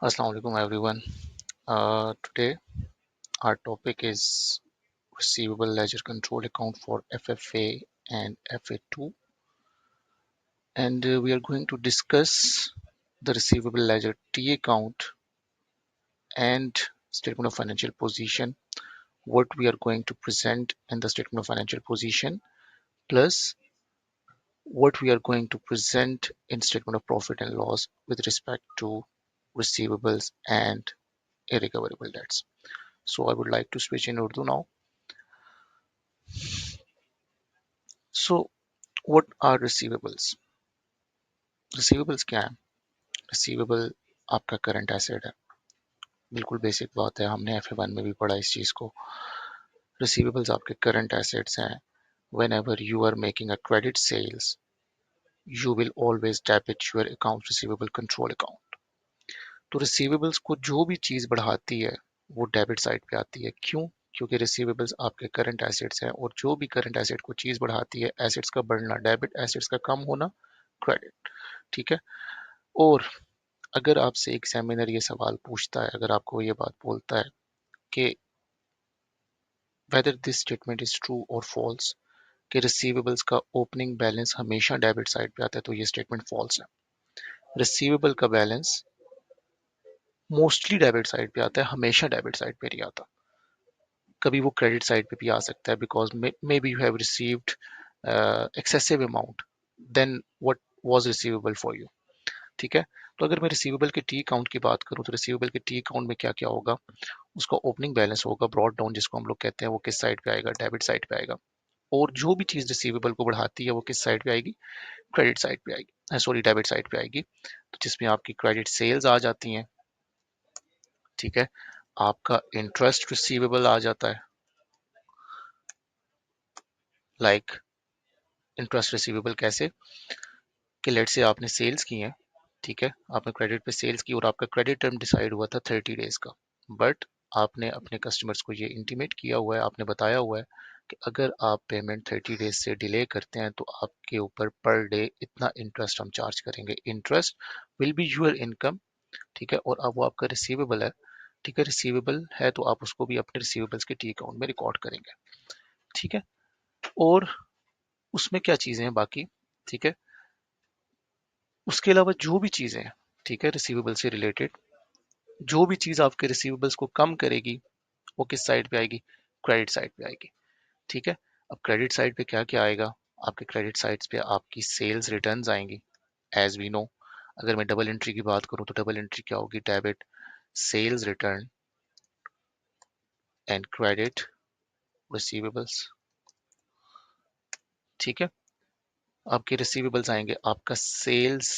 Assalamu alaikum everyone. Today our topic is receivable ledger control account for FFA and FA2, and we are going to discuss the receivable ledger T account and statement of financial position, what we are going to present in the statement of financial position, plus what we are going to present in statement of profit and loss with respect to receivables and irrecoverable debts. So I would like to switch in Urdu now. So what are receivables? Receivables क्या है? Receivable आपका current asset है, बिल्कुल basic बात है, हमने FA1 में भी पढ़ा इस चीज़ को। रिसीवेबल्स आपके करंट एसेट्स हैं। whenever you are making a credit sales, you will always debit your account receivable control account. तो रिसीवेबल्स को जो भी चीज़ बढ़ाती है वो डेबिट साइड पे आती है। क्यों? क्योंकि रिसीवेबल्स आपके करंट एसेट्स हैं और जो भी करंट एसेट को चीज़ बढ़ाती है, एसेट्स का बढ़ना डेबिट, एसेट्स का कम होना क्रेडिट। ठीक है। और अगर आपसे एग्जामिनर ये सवाल पूछता है, अगर आपको ये बात बोलता है कि whether this statement is true और फॉल्स, कि रिसीवेबल्स का ओपनिंग बैलेंस हमेशा डेबिट साइड पे आता है, तो ये स्टेटमेंट फॉल्स है। रिसीवेबल का बैलेंस मोस्टली डेबिट साइड पे आता है, हमेशा डेबिट साइड पे नहीं आता। कभी वो क्रेडिट साइड पे भी आ सकता है, because maybe you have received excessive amount then what was receivable for you. ठीक है। तो अगर मैं रिसीवेबल के टी अकाउंट की बात करूं, तो रिसीवेबल के टी अकाउंट में क्या क्या होगा? उसका ओपनिंग बैलेंस होगा, ब्रॉड डाउन जिसको हम लोग कहते हैं, वो किस साइड पे आएगा? डेबिट साइड पे आएगा। और जो भी चीज रिसीवेबल को बढ़ाती है वो किस साइड पे आएगी? क्रेडिट साइड पे आएगी, सॉरी डेबिट साइड पे आएगी। तो जिसमें आपकी क्रेडिट सेल्स आ जाती हैं। ठीक है। आपका इंटरेस्ट रिसीवेबल आ जाता है, लाइक इंटरेस्ट रिसीवेबल कैसे? कि लेट से आपने सेल्स की हैं, ठीक है, आपने क्रेडिट पे सेल्स की और आपका क्रेडिट टर्म डिसाइड हुआ था 30 डेज का, बट आपने अपने कस्टमर्स को ये इंटीमेट किया हुआ है, आपने बताया हुआ है कि अगर आप पेमेंट 30 डेज से डिले करते हैं तो आपके ऊपर पर डे इतना इंटरेस्ट हम चार्ज करेंगे। Interest will be your income. ठीक है। और अब वो आपका रिसीवेबल है। ठीक है। रिसीवेबल है तो आप उसको भी अपने रिसीवेबल्स के टी अकाउंट में रिकॉर्ड करेंगे। ठीक है। और उसमें क्या चीजें हैं बाकी? ठीक है। उसके अलावा जो भी चीजें हैं, ठीक है, रिसीवेबल से रिलेटेड, जो भी चीज आपके रिसीवेबल्स को कम करेगी वो किस साइड पे आएगी? क्रेडिट साइड पे आएगी। ठीक है। अब क्रेडिट साइड पे क्या क्या आएगा? आपके क्रेडिट साइड्स पे आपकी सेल्स रिटर्न्स आएंगी, एज वी नो। अगर मैं डबल एंट्री की बात करूं तो डबल एंट्री क्या होगी? Debit sales return and credit receivables. ठीक है। आपके रिसीवेबल्स आएंगे, आपका सेल्स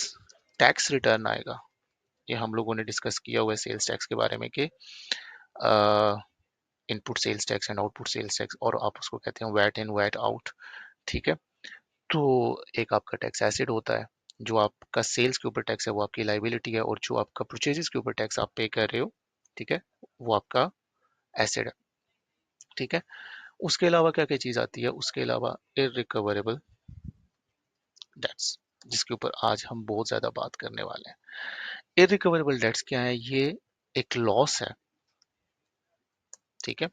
टैक्स रिटर्न आएगा। ये हम लोगों ने डिस्कस किया हुआ है सेल्स टैक्स के बारे में कि input sales tax and output sales tax, और आप उसको कहते हैं वैट इन वैट आउट। ठीक है। तो एक आपका टैक्स एसिड होता है, जो आपका सेल्स के ऊपर टैक्स है वो आपकी लाइबिलिटी है, और जो आपका परचेजेस के ऊपर टैक्स आप पे कर रहे हो, ठीक है, वो आपका एसिड है। ठीक है। उसके अलावा क्या क्या चीज आती है? उसके अलावा इररिकवरेबल डेट्स, जिसके ऊपर आज हम बहुत ज्यादा बात करने वाले हैं। इररिकवरेबल डेट्स क्या है? ये एक लॉस है। ठीक है।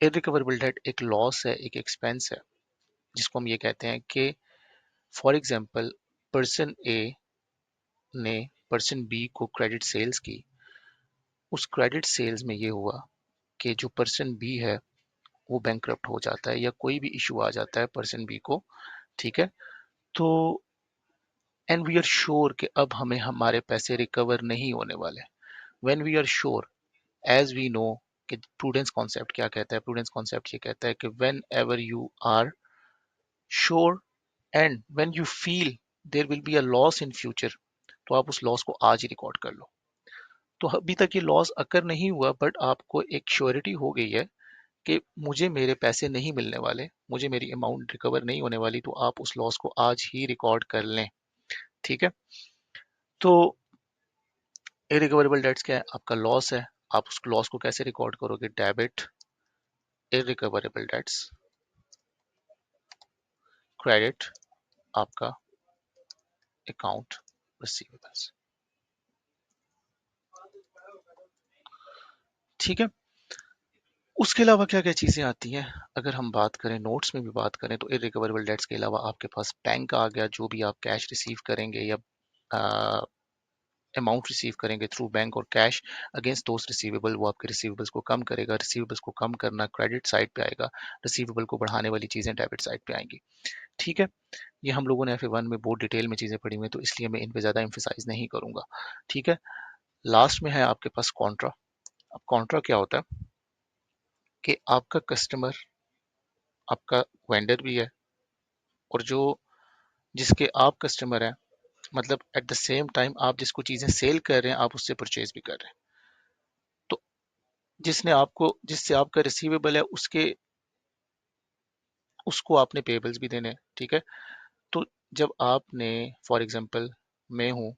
इररिकवरेबल डेट एक लॉस है, एक एक्सपेंस है, जिसको हम ये कहते हैं कि फॉर एग्जाम्पल पर्सन ए ने पर्सन बी को क्रेडिट सेल्स की। उस क्रेडिट सेल्स में ये हुआ कि जो पर्सन बी है वो बैंकरप्ट हो जाता है या कोई भी इशू आ जाता है पर्सन बी को। ठीक है। तो एंड वी आर श्योर कि अब हमें हमारे पैसे रिकवर नहीं होने वाले। When we are sure, as we know कि प्रूडेंस कॉन्सेप्ट क्या कहता है? प्रूडेंस कॉन्सेप्ट ये कहता है कि whenever you are sure and when you feel there will be a loss in future, तो आप उस लॉस को आज ही रिकॉर्ड कर लो। तो अभी तक ये लॉस अकर नहीं हुआ, बट आपको एक श्योरिटी हो गई है कि मुझे मेरे पैसे नहीं मिलने वाले, मुझे मेरी अमाउंट रिकवर नहीं होने वाली, तो आप उस लॉस को आज ही रिकॉर्ड कर लें। ठीक है। तो इरिकवरेबल डेट्स क्या है? आपका लॉस है, आप उस लॉस को कैसे रिकॉर्ड करोगे? डेबिट इरिकवरेबल डेट्स, क्रेडिट आपका अकाउंट रिसीवेबल्स। ठीक है। उसके अलावा क्या क्या चीज़ें आती हैं, अगर हम बात करें नोट्स में भी बात करें तो इरिकवरेबल डेट्स के अलावा आपके पास बैंक आ गया, जो भी आप कैश रिसीव करेंगे या अमाउंट रिसीव करेंगे थ्रू बैंक और कैश अगेंस्ट दोस्त रिसीवेबल, वो आपके रिसीवेबल्स को कम करेगा। रिसीवेबल्स को कम करना क्रेडिट साइड पे आएगा, रिसीवेबल को बढ़ाने वाली चीज़ें डेबिट साइड पे आएंगी। ठीक है, ये हम लोगों ने FA1 में बहुत डिटेल में चीज़ें पढ़ी हुई हैं, तो इसलिए मैं इन पे ज़्यादा एम्फेसाइज नहीं करूंगा। ठीक है, लास्ट में है आपके पास कॉन्ट्रा। अब कॉन्ट्रा क्या होता है कि आपका कस्टमर आपका वेंडर भी है, और जो जिसके आप कस्टमर हैं, मतलब एट द सेम टाइम आप जिसको चीज़ें सेल कर रहे हैं आप उससे परचेज भी कर रहे हैं। तो जिसने आपको जिससे आपका रिसीवेबल है उसको आपने पेबल्स भी देने हैं। ठीक है, तो जब आपने फॉर एग्जांपल, मैं हूँ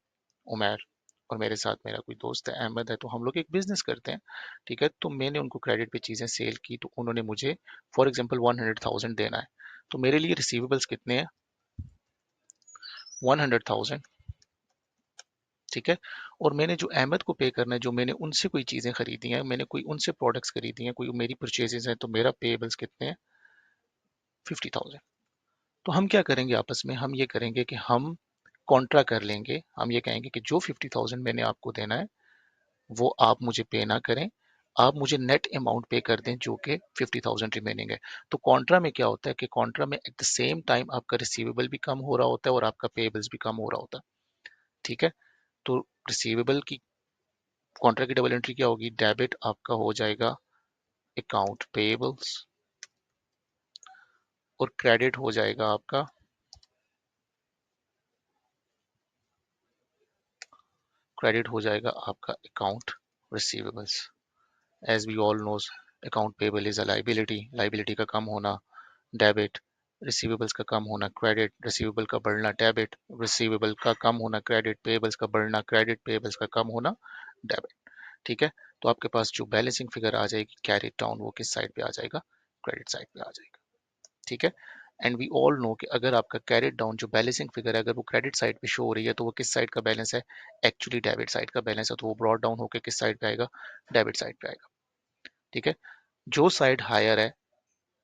उमर और मेरे साथ मेरा कोई दोस्त है अहमद है, तो हम लोग एक बिजनेस करते हैं। ठीक है, तो मैंने उनको क्रेडिट पे चीज़ें सेल की, तो उन्होंने मुझे फॉर एग्जांपल 100,000 देना है। तो मेरे लिए रिसीवेबल्स कितने हैं? 100,000। ठीक है, और मैंने जो अहमद को पे करना है, जो मैंने उनसे कोई चीज़ें खरीदी हैं, मैंने कोई उनसे प्रोडक्ट्स खरीदी हैं, कोई मेरी परचेजेस हैं, तो मेरा पेबल्स कितने हैं? 50,000। तो हम क्या करेंगे आपस में, हम ये करेंगे कि हम कॉन्ट्रा कर लेंगे। हम ये कहेंगे कि जो 50,000 मैंने आपको देना है वो आप मुझे पे ना करें, आप मुझे नेट अमाउंट पे कर दें जो कि 50,000 रिमेनिंग है। तो कॉन्ट्रा में क्या होता है कि कॉन्ट्रा में एट द सेम टाइम आपका रिसीवेबल भी कम हो रहा होता है और आपका पेबल्स भी कम हो रहा होता है। ठीक है, तो रिसीवेबल की कॉन्ट्रा की डबल एंट्री क्या होगी? डेबिट आपका हो जाएगा अकाउंट पेबल्स, और क्रेडिट हो जाएगा आपका account receivables. As we all knows, account payable is a liability, liability का कम होना डेबिट, रिसीवेबल्स का कम होना क्रेडिट, रिसीवेबल का बढ़ना डेबिट, रिसीवेबल का कम होना क्रेडिट, पेबल्स का बढ़ना क्रेडिट, पेबल्स का कम होना डेबिट। ठीक है, तो आपके पास जो बैलेंसिंग फिगर आ जाएगी कैरी डाउन, वो किस साइड पे आ जाएगा? क्रेडिट साइड पे आ जाएगा। ठीक है, एंड वी ऑल नो कि अगर आपका कैरेट डाउन जो बैलेंसिंग फिगर है, अगर वो क्रेडिट साइड पे शो हो रही है, तो वो किस साइड का बैलेंस है? एक्चुअली डेबिट साइड का बैलेंस है, तो वो ब्रॉड डाउन होकर किस साइड पे आएगा? डेबिट साइड पे आएगा। ठीक है, जो साइड हायर है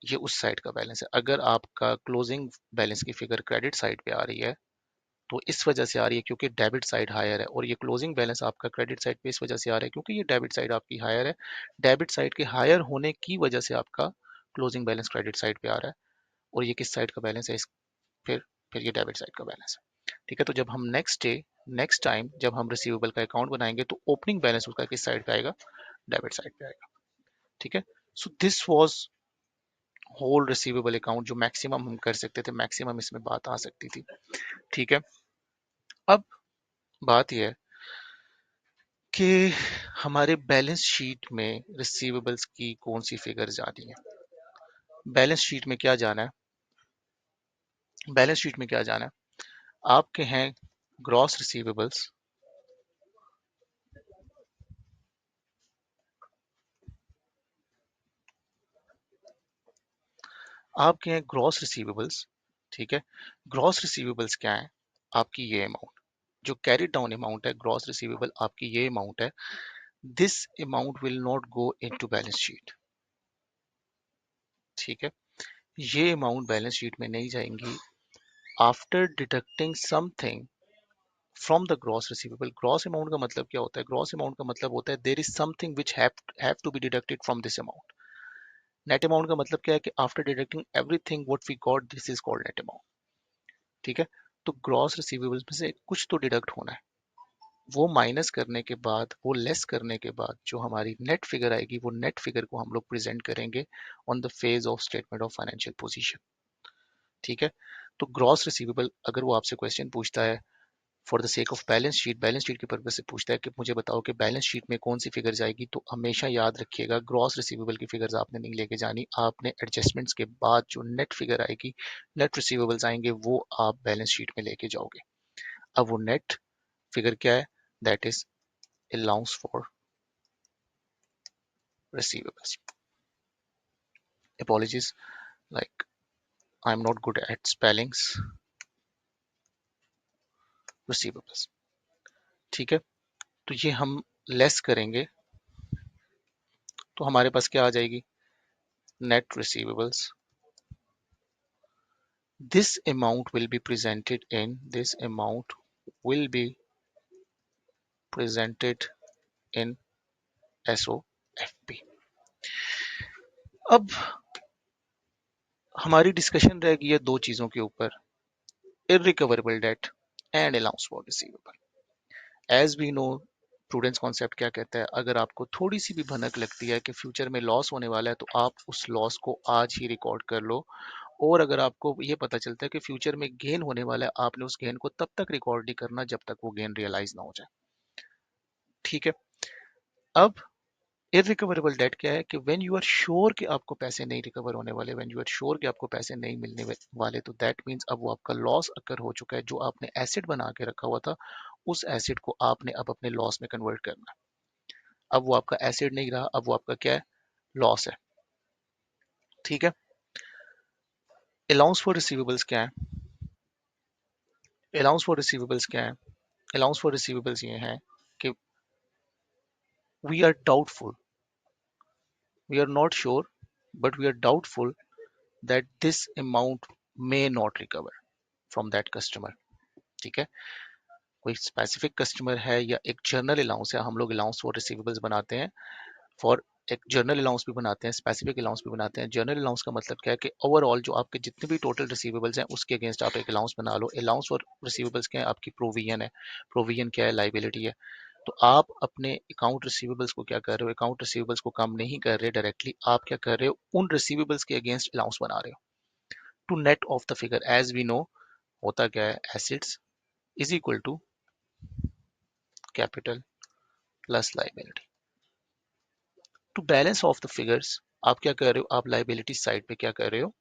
ये उस साइड का बैलेंस है। अगर आपका क्लोजिंग बैलेंस की फिगर क्रेडिट साइड पे आ रही है तो इस वजह से आ रही है क्योंकि डेबिट साइड हायर है, और ये क्लोजिंग बैलेंस आपका क्रेडिट साइड पे इस वजह से आ रहा है क्योंकि ये डेबिट साइड आपकी हायर है। डेबिट साइड के हायर होने की वजह से आपका क्लोजिंग बैलेंस क्रेडिट साइड पे आ रहा है, और ये किस साइड का बैलेंस है? फिर फिर ये डेबिट साइड का बैलेंस है। ठीक है, तो जब हम नेक्स्ट टाइम जब हम रिसीवेबल का अकाउंट बनाएंगे तो ओपनिंग बैलेंस उसका किस साइड पे आएगा? डेबिट साइड पे आएगा। ठीक है, so this was whole receivable account, जो मैक्सिमम हम कर सकते थे, मैक्सिमम इसमें बात आ सकती थी। ठीक है, अब बात यह है कि हमारे बैलेंस शीट में रिसीवेबल्स की कौन सी फिगर जानी है। बैलेंस शीट में क्या जाना है? बैलेंस शीट में क्या जाना है? आपके हैं ग्रॉस रिसीवेबल्स, आपके हैं ग्रॉस रिसीवेबल्स। ठीक है, ग्रॉस रिसीवेबल्स क्या है? आपकी ये अमाउंट जो कैरी डाउन अमाउंट है, ग्रॉस रिसीवेबल आपकी ये अमाउंट है। This amount will not go into balance sheet. ठीक है, ये अमाउंट बैलेंस शीट में नहीं जाएंगी after deducting something from the gross receivable. Gross amount का मतलब क्या होता है? ग्रॉस अमाउंट का मतलब होता है there is something which have to be deducted from this amount. Net amount का मतलब क्या है कि after deducting everything what we got, this is called net amount. ठीक है, तो ग्रॉस रिसीवेबल्स में से कुछ तो डिडक्ट होना है, वो माइनस करने के बाद, वो लेस करने के बाद जो हमारी नेट फिगर आएगी, वो नेट फिगर को हम लोग प्रेजेंट करेंगे on the face of statement of financial position. ठीक है, तो ग्रॉस रिसीवेबल अगर वो आपसे क्वेश्चन पूछता है for the sake of balance sheet के पर्पज से पूछता है कि मुझे बताओ कि बैलेंस शीट में कौन सी फिगर जाएगी, तो हमेशा याद रखिएगा ग्रॉस रिसीवेबल की फिगर्स आपने नहीं लेके जानी, आपने एडजस्टमेंट्स के बाद जो नेट फिगर आएगी, नेट रिसीवेबल्स आएंगे, वो आप बैलेंस शीट में लेके जाओगे। अब वो नेट फिगर क्या है? That is allowance for receivables. Apologies, like I'm not good at spellings. Receivables। ठीक है, तो ये हम लेस करेंगे तो हमारे पास क्या आ जाएगी, net receivables. This amount will be presented in this amount will be presented in SOFP। अब हमारी डिस्कशन रह गई है दो चीजों के ऊपर, irrecoverable debt and allowance for receivable. As we know prudence concept क्या कहता है, अगर आपको थोड़ी सी भी भनक लगती है कि फ्यूचर में लॉस होने वाला है तो आप उस लॉस को आज ही रिकॉर्ड कर लो, और अगर आपको ये पता चलता है कि फ्यूचर में गेन होने वाला है, आपने उस गेन को तब तक रिकॉर्ड नहीं करना जब तक वो गेन रियलाइज ना हो जाए। ठीक है। अब इररिकवरेबल डेट क्या है कि व्हेन यू आर श्योर कि आपको पैसे नहीं रिकवर होने वाले, व्हेन यू आर श्योर कि आपको पैसे नहीं मिलने वाले, तो दैट मीन्स अब वो आपका लॉस अकर हो चुका है। जो आपने एसेट बना के रखा हुआ था, उस एसेट को आपने अब अपने लॉस में कन्वर्ट करना है। अब वो आपका एसेट नहीं रहा, अब वो आपका क्या है, लॉस है। ठीक है। अलाउंस फॉर रिसीवेबल्स क्या है, अलाउंस फॉर रिसीवेबल्स क्या है, अलाउंस फॉर रिसीवेबल्स ये है कि we are doubtful, we are not sure, but we are doubtful that this amount may not recover from that customer। ठीक है। कोई स्पेसिफिक कस्टमर है या एक जर्नल अलाउंस है, हम लोग अलाउंस फॉर रिसीवेबल्स बनाते हैं, फॉर एक जर्नल अलाउंस भी बनाते हैं, स्पेसिफिक अलाउंस भी बनाते हैं। जर्नल अलाउंस का मतलब क्या है कि ओवरऑल जो आपके जितने भी टोटल रिसीवेबल्स हैं उसके अगेंस्ट आप एक अलाउंस बना लो। अलाउंस फॉर रिसीवेबल्स क्या है, आपकी प्रोविजन है। प्रोविजन क्या है, लाइबिलिटी है। तो आप अपने अकाउंट रिसीवेबल्स को क्या कर रहे हो, अकाउंट रिसीवेबल्स को कम नहीं कर रहे डायरेक्टली, आप क्या कर रहे हो, उन रिसीवेबल्स के अगेंस्ट अलाउंस बना रहे हो to net off the figure. As we know होता क्या है, assets is equal to capital plus liability. To balance off the figures आप क्या कर रहे हो, आप लाइबिलिटी साइड पे क्या कर रहे हो,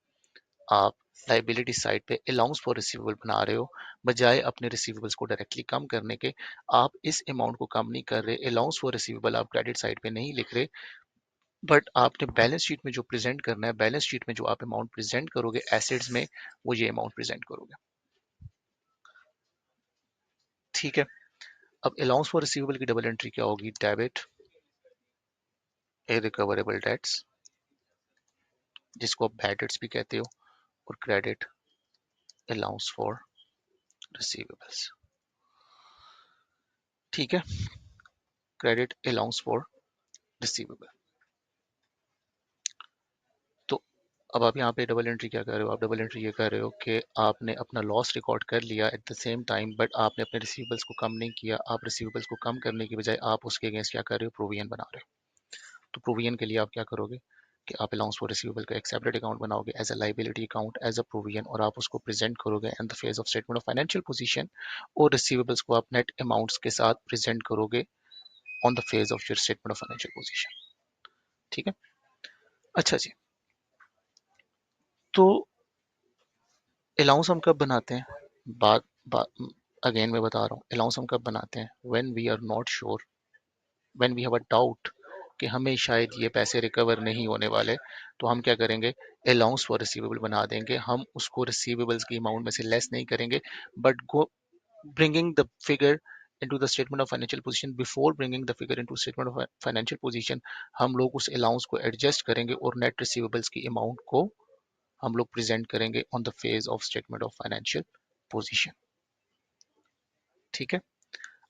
आप लाइबिलिटी साइड पे अलाउंस फॉर रिसीवेबल बना रहे हो। बजाय अपने रिसीवेबल्स को डायरेक्टली कम करने के, आप इस अमाउंट को कम नहीं कर रहे, अलाउंस फॉर रिसीवेबल आप क्रेडिट साइड पे नहीं लिख रहे, बट आपने बैलेंस शीट में जो प्रेजेंट करना है, बैलेंस शीट में जो आप अमाउंट प्रेजेंट करोगे एसेट्स में, वो ये अमाउंट प्रेजेंट करोगे। ठीक है। अब अलाउंस फॉर रिसीवेबल की डबल एंट्री क्या होगी, डेबिट इररिकवरेबल डेट्स, जिसको आप बैड डेट्स भी कहते हो, और क्रेडिट अलाउंस फॉर रिसीवेबल्स। ठीक है। Credit allowance for receivable. तो अब आप यहाँ पे डबल एंट्री क्या कर रहे हो, आप डबल एंट्री ये कर रहे हो कि आपने अपना लॉस रिकॉर्ड कर लिया at the same time, but आपने अपने रिसीवेबल्स को कम नहीं किया। आप रिसीवेबल्स को कम करने की बजाय आप उसके अगेंस्ट क्या कर रहे हो, प्रोविजन बना रहे हो। तो प्रोविजन के लिए आप क्या करोगे कि आप अलाउंस फॉर रिसीवेबल का एक सेपरेट अकाउंट बनाओगे as a liability account, as a provision, और आप उसको प्रेजेंट करोगे in the face of statement of financial position, और रिसीवेबल्स को आप नेट अमाउंट्स के साथ प्रेजेंट करोगे on the face of your statement of financial position. ठीक है। अच्छा जी। तो अलाउंस हम कब बनाते हैं, बात बात अगेन मैं बता रहा हूँ, अलाउंस हम कब बनाते हैं, when we are not sure, when we have a doubt कि हमें शायद ये पैसे रिकवर नहीं होने वाले, तो हम क्या करेंगे, अलाउंस फॉर रिसीवेबल बना देंगे। हम उसको रिसीवेबल्स की अमाउंट में से लेस नहीं करेंगे, but go bringing the figure into the statement of financial position, before bringing the figure into statement of financial position, हम लोग उस अलाउंस को एडजस्ट करेंगे और नेट रिसीवेबल्स की अमाउंट को हम लोग प्रेजेंट करेंगे on the face of statement of financial position. ठीक है।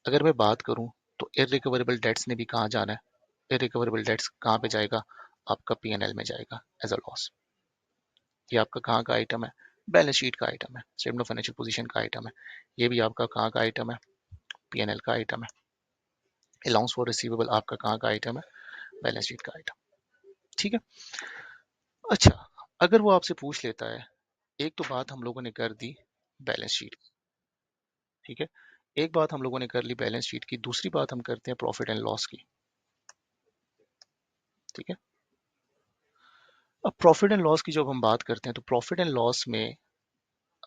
अगर मैं बात करूं तो इररिकवरेबल डेट्स ने भी कहाँ जाना है, इररिकवरेबल डेट्स कहाँ पे जाएगा, आपका पीएनएल में जाएगा एज अ लॉस। ये आपका कहाँ का आइटम है, बैलेंस शीट का आइटम है, स्टेटमेंट ऑफ फाइनेंशियल पोजीशन का आइटम है। ये भी आपका कहाँ का आइटम है, पीएनएल का आइटम है। अलाउंस फॉर रिसीवेबल आपका कहाँ का आइटम है, बैलेंस शीट का आइटम। ठीक है। अच्छा, अगर वो आपसे पूछ लेता है, एक तो बात हम लोगों ने कर दी बैलेंस शीट, ठीक है, एक बात हम लोगों ने कर ली बैलेंस शीट की, दूसरी बात हम करते हैं प्रॉफिट एंड लॉस की। ठीक है। अब प्रॉफिट एंड लॉस की जब हम बात करते हैं तो प्रॉफिट एंड लॉस में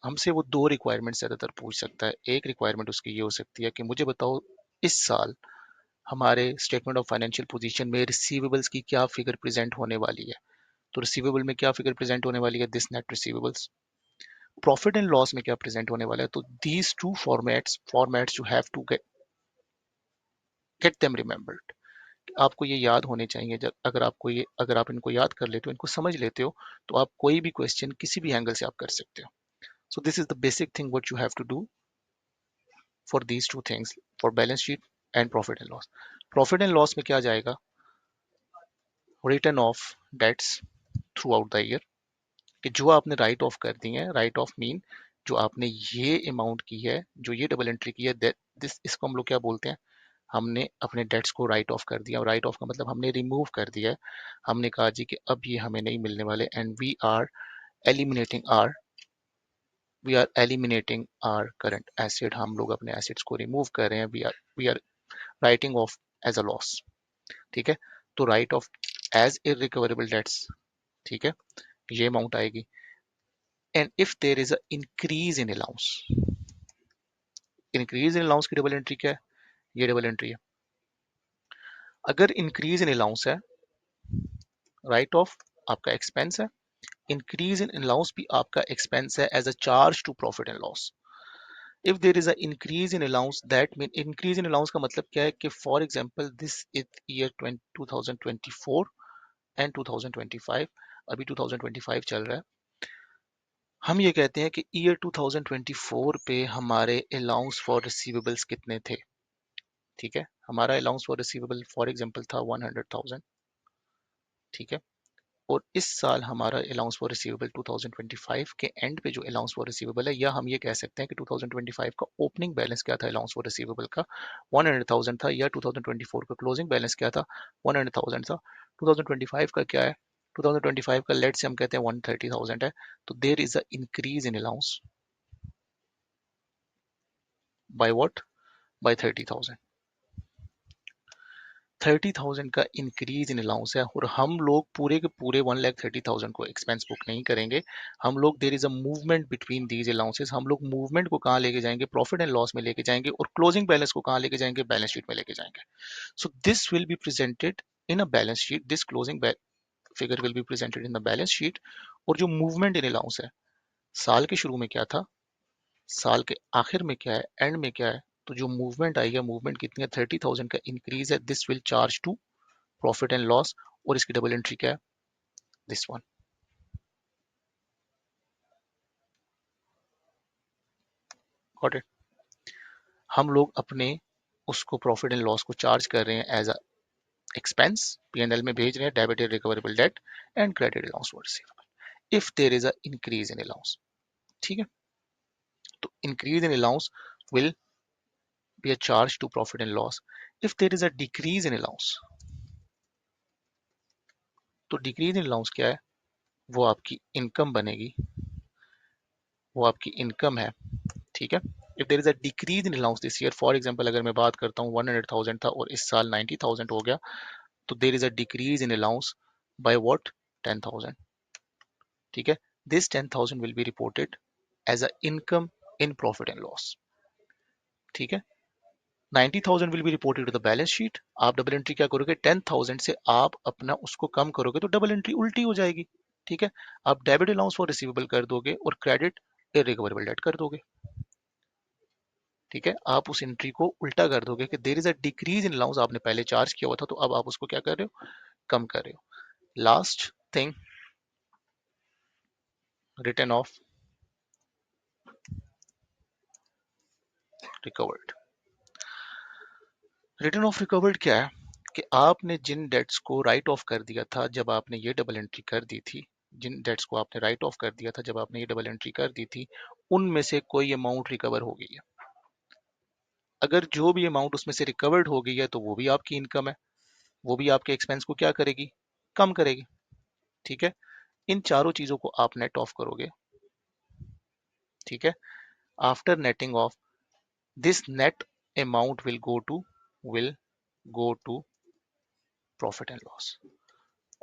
हमसे वो दो रिक्वायरमेंट ज्यादातर पूछ सकता है। एक रिक्वायरमेंट उसकी ये हो सकती है कि मुझे बताओ इस साल हमारे स्टेटमेंट ऑफ फाइनेंशियल पोजीशन में रिसीवेबल्स की क्या फिगर प्रेजेंट होने वाली है। तो रिसीवेबल में क्या फिगर प्रेजेंट होने वाली है, this net receivables. Profit and loss में क्या प्रेजेंट होने वाला है, तो these two formats you have to get, get them remembered. आपको ये याद होने चाहिए। जब अगर आप इनको याद कर लेते हो, इनको समझ लेते हो, तो आप कोई भी क्वेश्चन किसी भी एंगल से आप कर सकते हो। So this is the basic thing what you have to do for these two things, for balance sheet and profit and loss. Profit and loss में क्या जाएगा? Return of debts throughout the year, कि जो आपने right of कर दी है। Write of mean जो आपने ये अमाउंट की है, जो ये डबल एंट्री की है, दिस, इसको हम लोग क्या बोलते हैं? हमने अपने डेट्स को राइट ऑफ कर दिया। राइट ऑफ का मतलब हमने रिमूव कर दिया है। हमने कहा जी कि अब ये हमें नहीं मिलने वाले, and eliminating our we are eliminating our current asset. हम लोग अपने एसेट्स को रिमूव कर रहे हैं। We are writing off as a loss. ठीक है, तो write off as irrecoverable debts, ठीक है, ये अमाउंट आएगी। And if there is a increase in allowance, increase in allowance की डबल एंट्री क्या है? ये डबल एंट्री है। अगर इंक्रीज इन अलाउंस है, राइट ऑफ आपका एक्सपेंस है, इंक्रीज इन अलाउंस भी आपका एक्सपेंस है as a charge to profit and loss. If there is a increase in allowance, that mean, increase in allowance का मतलब क्या है? कि for example this is year 2024 and 2025, अभी 2025 चल रहा है। हम ये कहते हैं कि ईयर 2024 पे हमारे अलाउंस फॉर रिसीवेबल्स कितने थे? ठीक है, हमारा allowance for receivable for example था 100,000। ठीक है, और इस साल हमारा अलाउंस फॉर रिसीवेबल 2025 के एंड पे जो अलाउंस फॉर रिसीवेबल है, या हम ये कह सकते हैं कि 2025 का ओपनिंग बैलेंस क्या था अलाउंस फॉर रिसीवेबल का? 100,000 था। या 2024 का क्लोजिंग बैलेंस क्या था? 100,000 था। 2025 का क्या है? 2025 का लेट से हम कहते हैं 130,000 है। तो there is a increase in allowance by what? By 30,000। 30,000 का इंक्रीज इन अलाउंस है, और हम लोग पूरे के पूरे 1,30,000 को एक्सपेंस बुक नहीं करेंगे। हम लोग, देर is a movement between these allowances, हम लोग मूवमेंट को कहाँ लेके जाएंगे? प्रॉफिट एंड लॉस में लेके जाएंगे। और क्लोजिंग बैलेंस को कहाँ लेके जाएंगे? बैलेंस शीट में लेके जाएंगे। So this will be presented in a balance sheet, this closing figure will be presented in the balance sheet. और जो मूवमेंट इन अलाउंस है, साल के शुरू में क्या था, साल के आखिर में क्या है, एंड में क्या है, तो जो मूवमेंट आई है, मूवमेंट कितनी है? 30,000 का इंक्रीज है। This will charge to profit and loss. और इसकी डबल एंट्री क्या है? This one. Got it? हम लोग अपने उसको प्रॉफिट एंड लॉस को चार्ज कर रहे हैं एज अ एक्सपेंस, पीएनएल में भेज रहे हैं, debited recoverable debt and credit allowance for receivable, if there is a increase in allowance. ठीक है, तो increase in allowance will be a charge to profit and loss. If there is a decrease in allowance, तो decrease in allowance क्या है? वो आपकी income बनेगी, वो आपकी इनकम है। ठीक है, if there is a decrease in allowance this year, for example अगर मैं बात करता हूँ 100,000 था और इस साल 90,000 हो गया, तो there is a decrease in allowance by what? 10,000। ठीक है, this 10,000 will be reported as a income in profit and loss. ठीक है, 90,000 will be reported to the balance sheet. आप डबल एंट्री क्या करोगे? 10,000 से आप अपना उसको कम करोगे तो डबल एंट्री उल्टी हो जाएगी। ठीक है, आप डेबिट अलाउंस फॉर रिसीवेबल कर दोगे और क्रेडिट इरिकवरेबल डेट कर दोगे। ठीक है, आप उस एंट्री को उल्टा कर दोगे कि देर is a decrease in allowance, आपने पहले चार्ज किया हुआ था, तो अब आप उसको क्या कर रहे हो? कम कर रहे हो। Last thing, return of recovered. Return of recovered क्या है? कि आपने जिन डेट्स को राइट ऑफ कर दिया था जब आपने ये डबल एंट्री कर दी थी, जिन डेट्स को आपने राइट ऑफ कर दिया था जब आपने ये डबल एंट्री कर दी थी, उनमें से कोई अमाउंट रिकवर हो गई है। अगर जो भी अमाउंट उसमें से रिकवर्ड हो गई है, तो वो भी आपकी इनकम है, वो भी आपके एक्सपेंस को क्या करेगी? कम करेगी। ठीक है, इन चारों चीजों को आप नेट ऑफ करोगे। ठीक है, after netting of, this net amount will go to profit and loss,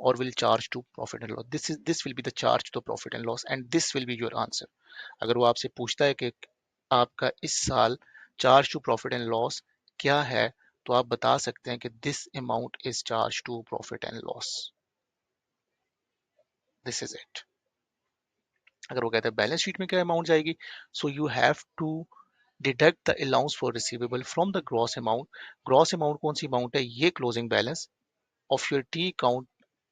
or will charge to profit and loss. This will be the charge to profit and loss, and this will be your answer. अगर वो आपसे पूछता है कि आपका इस साल charge to profit and loss क्या है, तो आप बता सकते हैं कि this amount is charge to profit and loss, this is it. अगर वो कहता है बैलेंस शीट में क्या अमाउंट जाएगी, so you have to deduct the allowance for receivable from the gross amount. Gross amount कौन सी अमाउंट है? ये closing balance of your T account.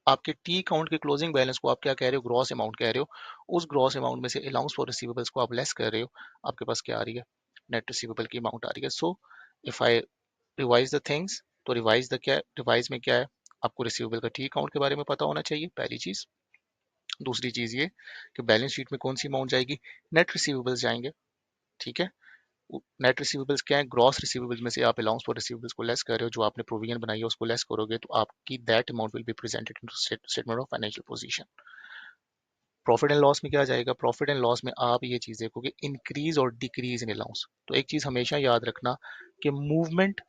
आपके टी अकाउंट के क्लोजिंग बैलेंस को आप क्या कह रहे हो? ग्रॉस अमाउंट कह रहे हो। उस ग्रॉस अमाउंट में से अलाउंस फॉर रिसीवेबल्स को आप लेस कर रहे हो। आपके पास क्या आ रही है? नेट रिसीवेबल की अमाउंट आ रही है। So if I revise the things, तो रिवाइज द क्या, रिवाइज में क्या है? आपको रिसीवेबल का टी अकाउंट के बारे में पता होना चाहिए, पहली चीज। दूसरी चीज ये कि बैलेंस शीट में कौन सी अमाउंट जाएगी? नेट रिसीवेबल्स जाएंगे। ठीक है। नेट रिसीवेबल्स क्या है? ग्रॉस रिसीवेबल्स में से आप अलाउंस फॉर रिसीवेबल्स को लेस कर रहे हो, जो आपने प्रोविजन बनाई है उसको लेस करोगे, तो आपकी that amount will be presented in statement of financial position. Profit and loss में क्या जाएगा? प्रॉफिट एंड लॉस में आप ये चीज देखोगे, इंक्रीज और डिक्रीज इन अलाउंस। तो एक चीज हमेशा याद रखना कि movement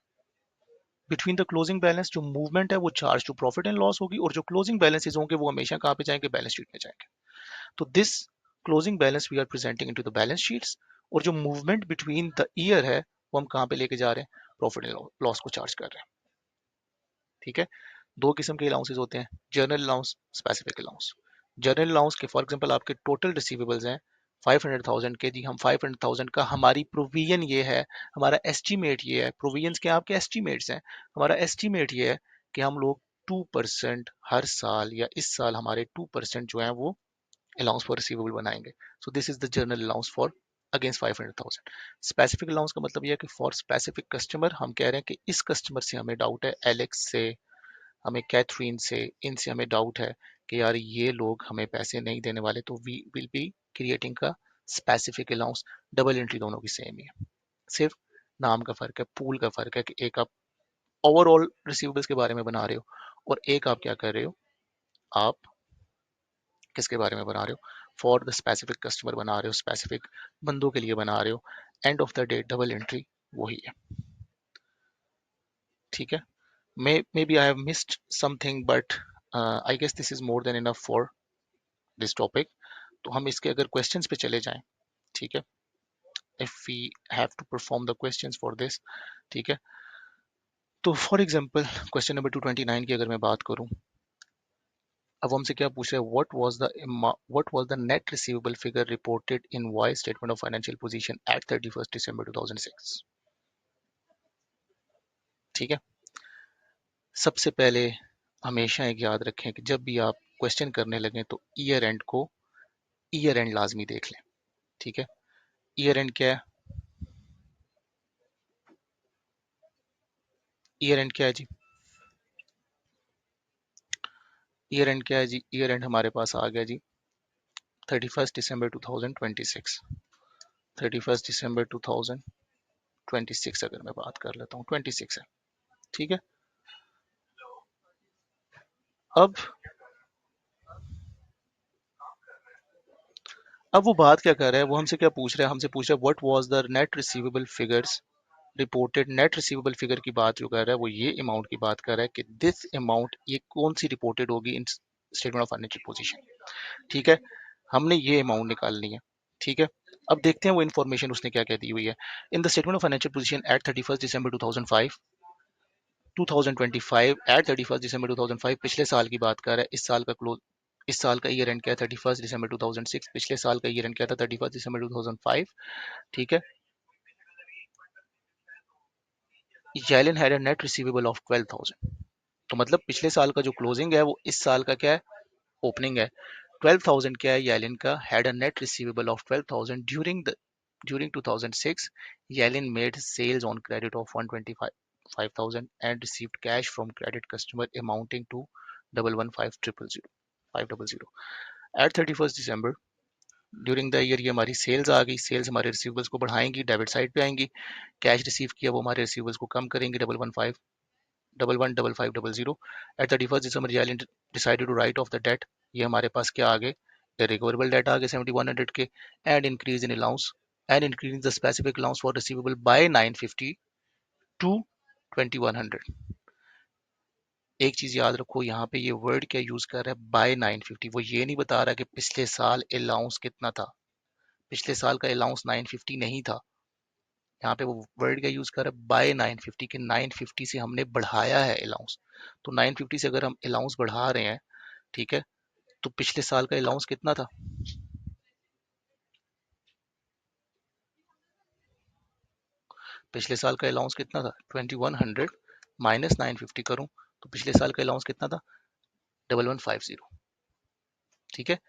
between the closing balance, जो मूवमेंट है वो charge to profit and loss होगी, और जो क्लोजिंग बैलेंसेज होंगे वो हमेशा कहाँ पे जाएंगे? बैलेंस शीट में जाएंगे। तो this closing balance we are presenting into the balance sheets, और जो मूवमेंट बिटवीन द ईयर है वो हम कहाँ पे लेके जा रहे हैं? प्रॉफिट एंड लॉस को चार्ज कर रहे हैं। ठीक है। दो किस्म के अलाउंसेस होते हैं, journal allowance, specific allowance. Journal allowance के फॉर एग्जांपल आपके टोटल रिसीवेबल्स हैं 500,000 के, जी हम 500,000 का हमारी प्रोविजन ये है, हमारा एस्टीमेट ये है, प्रोविजंस क्या आपके एस्टीमेट्स हैं, हमारा एस्टीमेट ये है कि हम लोग 2% हर साल या इस साल हमारे 2% जो है वो अलाउंस फॉर रिसीवेबल बनाएंगे। सो this is the journal allowance for against 500,000। Specific allowance का मतलब यह है कि फॉर स्पेसिफिक कस्टमर हम कह रहे हैं कि इस कस्टमर से हमें डाउट है, एलेक्स से, हमें कैथरीन से, इनसे हमें डाउट है कि यार ये लोग हमें पैसे नहीं देने वाले, तो वी विल बी क्रिएटिंग का स्पेसिफिक अलाउंस। डबल एंट्री दोनों की सेम ही है, सिर्फ नाम का फर्क है, पूल का फर्क है कि एक आप ओवरऑल रिसीवेबल्स के बारे में बना रहे हो, और एक आप क्या कर रहे हो, आप किसके बारे में बना रहे हो? फॉर द स्पेसिफिक कस्टमर बना रहे हो, स्पेसिफिक बंदों के लिए बना रहे हो। End of the day double entry वही है। ठीक है। Maybe I have missed something, but I guess this is more than enough for this topic. तो हम इसके अगर क्वेश्चंस पे चले जाएं, ठीक है, if we have to perform the questions for this, ठीक है। तो फॉर एग्जांपल क्वेश्चन नंबर 229 की अगर मैं बात करूं, अब हमसे क्या पूछ रहा है? What was the net receivable figure reported in Y statement of financial position at 31 December 2006। ठीक है। सबसे पहले हमेशा एक याद रखें कि जब भी आप क्वेश्चन करने लगे तो ईयर एंड को, ईयर एंड लाजमी देख लें। ठीक है। ईयर एंड क्या है? ईयर एंड क्या है जी? ईयर एंड क्या है जी? ईयर एंड हमारे पास आ गया जी 31 दिसंबर 2026। 31 दिसंबर 2026 अगर मैं बात कर लेता हूँ, 26 है। ठीक है। अब अब वो बात क्या कर रहा है, वो हमसे क्या पूछ रहा है? हमसे पूछ रहा है what was the net receivable figures reported. Net receivable figure की बात जो कर रहा है वो ये अमाउंट की बात कर रहा है कि दिस अमाउंट ये कौन सी रिपोर्टेड होगी इन स्टेटमेंट ऑफ फाइनेंशियल पोजीशन। ठीक है। हमने ये अमाउंट निकालनी है। ठीक है। अब देखते हैं वो इन्फॉर्मेशन उसने क्या क्या दी हुई है। In the statement of financial position at 31 December 2005, 2025 at 31 December 2005 पिछले साल की बात कर रहा है। इस साल का क्लोज, इस साल का ईयर एंड क्या है? 31 दिसंबर 2006। पिछले साल का ईयर एंड क्या था? 31 दिसंबर 2005। ठीक है। Yellen had a net receivable of 12,000। तो मतलब पिछले साल का जो क्लोजिंग है वो इस साल का क्या है? ओपनिंग है। 12,000 क्या है? येलिन का had a net receivable of 12,000 during 2006. Yellen made sales on credit of 125,000 and received cash from credit customer amounting to 115,000 500 at 31st December। During the year ये हमारी सेल्स आ गई, सेल्स हमारे रिसीवेबल्स को बढ़ाएंगी, डेबिट साइड पे आएंगी। Cash receive किया वो हमारे रिसीवेबल्स को कम करेंगे, 115,000 एट 31 दिसंबर जालिन decided to write off the date. ये हमारे पास क्या आ गए? रिकवरेबल डेट आ गए 7100 के। And increase in allowance, and increase the specific allowance for receivable by 950 to 2100। एक चीज याद रखो, यहाँ पे ये वर्ड क्या यूज कर रहा है? बाय 950। वो ये नहीं बता रहा कि पिछले साल अलाउंस कितना था। पिछले साल का अलाउंस 950 नहीं था। यहाँ पे वो वर्ड का यूज कर रहा है बाय 950 के 950 से हमने बढ़ाया है अलाउंस। तो 950 से अगर हम अलाउंस बढ़ा रहे हैं, ठीक है, तो पिछले साल का अलाउंस कितना था? पिछले साल का अलाउंस कितना था 2100 माइनस 950 करूं तो पिछले साल का अलाउंस कितना था 1150। ठीक है,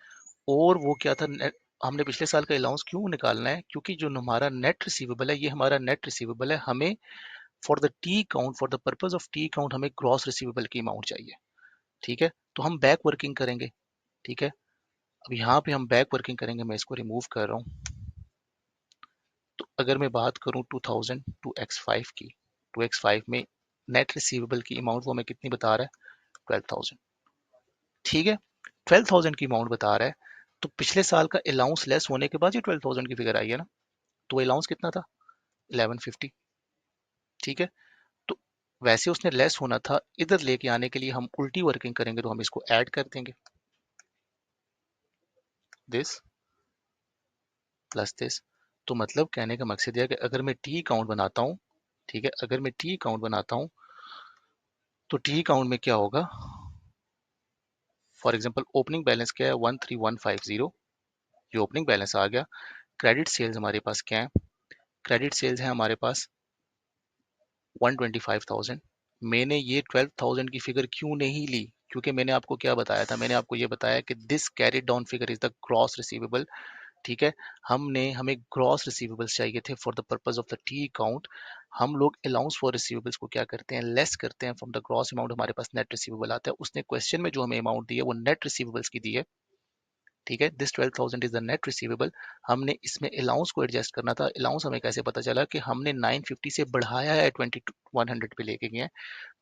और वो क्या था हमने पिछले साल का अलाउंस क्यों निकालना है, क्योंकि जो हमारा नेट रिसीवेबल है ये हमारा नेट रिसीवेबल है, हमें for the T count, for the purpose of T count हमें ग्रॉस रिसीवेबल की अमाउंट चाहिए। ठीक है, तो हम बैक वर्किंग करेंगे। ठीक है, अब यहाँ पे हम बैक वर्किंग करेंगे, मैं इसको रिमूव कर रहा हूँ। तो अगर मैं बात करूँ 2000 टू x5 की, टू x5 में नेट रिसीवेबल की अमाउंट वो हमें कितनी बता रहा है 12,000। ठीक है, 12,000 की अमाउंट बता रहा है, तो पिछले साल का अलाउंस लेस होने के बाद ही 12,000 की फिगर आई है ना, तो अलाउंस कितना था 1150। ठीक है, तो वैसे उसने लेस होना था, इधर लेके आने के लिए हम उल्टी वर्किंग करेंगे, तो हम इसको ऐड कर देंगे, दिस प्लस दिस। तो मतलब कहने का मकसद यह है कि अगर मैं टी काउंट बनाता हूँ, ठीक है, अगर मैं टी काउंट बनाता हूँ तो टी काउंट में क्या होगा, फॉर एग्जांपल ओपनिंग बैलेंस क्या है 13150, ये ओपनिंग बैलेंस आ गया। क्रेडिट सेल्स हमारे पास क्या है, क्रेडिट सेल्स है हमारे पास 125,000। मैंने ये 12,000 की फिगर क्यों नहीं ली, क्योंकि मैंने आपको क्या बताया था, मैंने आपको ये बताया कि this carry down figure is the gross receivable. ठीक है, हमें ग्रॉस रिसीवेबल्स चाहिए थे for the purpose of the T count. हम लोग अलाउंस फॉर रिसीवेबल्स को क्या करते हैं, लेस करते हैं फ्रॉम द ग्रॉस अमाउंट, हमारे पास नेट रिसीवेबल आता है। उसने क्वेश्चन में जो हमें अमाउंट दी है वो नेट रिसीवेबल्स की दी है। ठीक है, this 12,000 is the net receivable. हमने इसमें अलाउंस को एडजस्ट करना था। अलाउंस हमें कैसे पता चला कि हमने 950 से बढ़ाया है 2100 पे लेके गए हैं।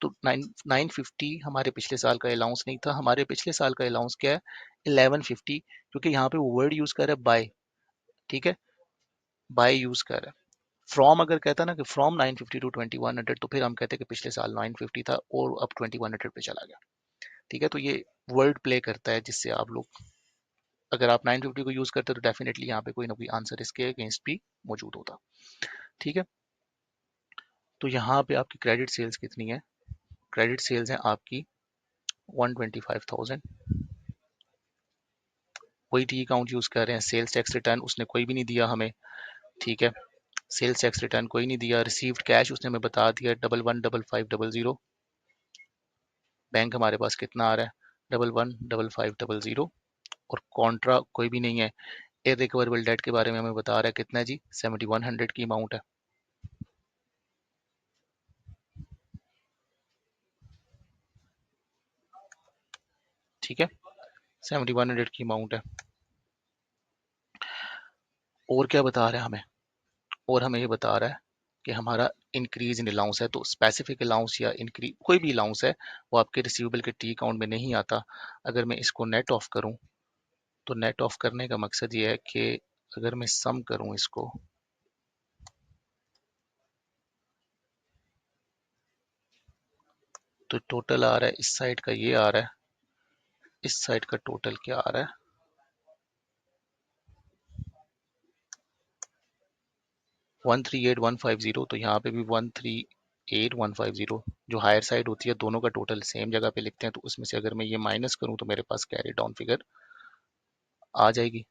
तो 950 हमारे पिछले साल का अलाउंस नहीं था, हमारे पिछले साल का अलाउंस क्या है 1150, क्योंकि यहाँ पे वो वर्ड यूज कर रहा है बाय। ठीक है, बाय यूज कर रहा है। फ्रॉम अगर कहता ना कि फ्रॉम 950 टू 2100, तो फिर हम कहते हैं कि पिछले साल 950 था और अब 2100 पे चला गया। ठीक है, तो ये वर्ड प्ले करता है, जिससे आप लोग, अगर आप 950 को यूज करते तो डेफिनेटली यहाँ पे कोई ना कोई आंसर इसके अगेंस्ट भी मौजूद होता। ठीक है, तो यहाँ पे आपकी क्रेडिट सेल्स कितनी है, क्रेडिट सेल्स है आपकी 125,000। वही टी अकाउंट यूज कर रहे हैं। सेल्स टैक्स रिटर्न उसने कोई भी नहीं दिया हमें। ठीक है, सेल्स टैक्स रिटर्न कोई नहीं दिया। रिसीव्ड कैश उसने हमें बता दिया 11,155,000। बैंक हमारे पास कितना आ रहा है 11,155,000। और कॉन्ट्रा कोई भी नहीं है। इररिकवरेबल डेट के बारे में हमें बता रहा है कितना है जी 7,100 की अमाउंट है। ठीक है, 7,100 की अमाउंट है। और क्या बता रहा है हमें, और हमें ये बता रहा है कि हमारा इंक्रीज इन अलाउंस है। तो स्पेसिफिक अलाउंस या इंक्रीज कोई भी अलाउंस है वो आपके रिसीवेबल के टी अकाउंट में नहीं आता। अगर मैं इसको नेट ऑफ करूं, तो नेट ऑफ करने का मकसद ये है कि अगर मैं सम करूं इसको, तो टोटल आ रहा है इस साइड का, ये आ रहा है, इस साइड का टोटल क्या आ रहा है 138,150। तो यहाँ पे भी 138,150, जो हायर साइड होती है दोनों का टोटल सेम जगह पे लिखते हैं, तो उसमें से अगर मैं ये माइनस करूं तो मेरे पास कैरी डाउन फिगर आ जाएगी।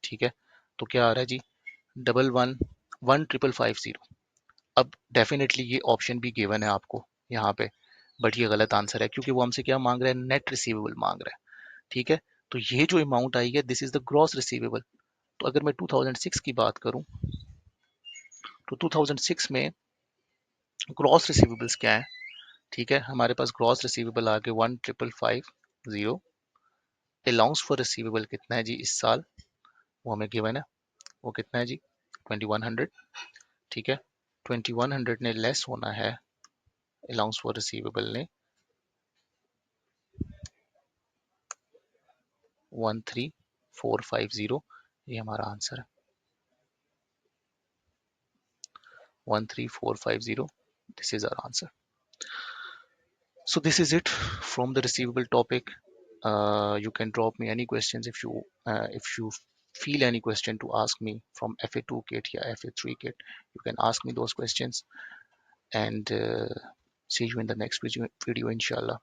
ठीक है, तो क्या आ रहा है जी 11,155,000। अब डेफिनेटली ये ऑप्शन भी गिवन है आपको यहाँ पे, बट ये गलत आंसर है, क्योंकि वो हमसे क्या मांग रहा है नेट रिसीवेबल मांग रहा है। ठीक है, तो ये जो अमाउंट आई है this is the gross receivable. तो अगर मैं 2006 की बात करूं, तो 2006 में ग्रॉस रिसीवेबल्स क्या है। ठीक है, हमारे पास ग्रॉस रिसीवेबल आ गए 1,550। अलाउंस फॉर रिसीवेबल कितना है जी इस साल, वो हमें गिवन है, वो कितना है जी 2,100। ठीक है, 2,100 ने लेस होना है अलाउंस फॉर रिसीवेबल ने 13,450। ये हमारा आंसर है 13,450। This is our answer. So this is it from the receivable topic. You can drop me any questions if you feel any question to ask me from FA2 kit or FA3 kit. You can ask me those questions, and see you in the next video inshallah.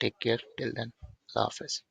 Take care till then. Allah Hafiz.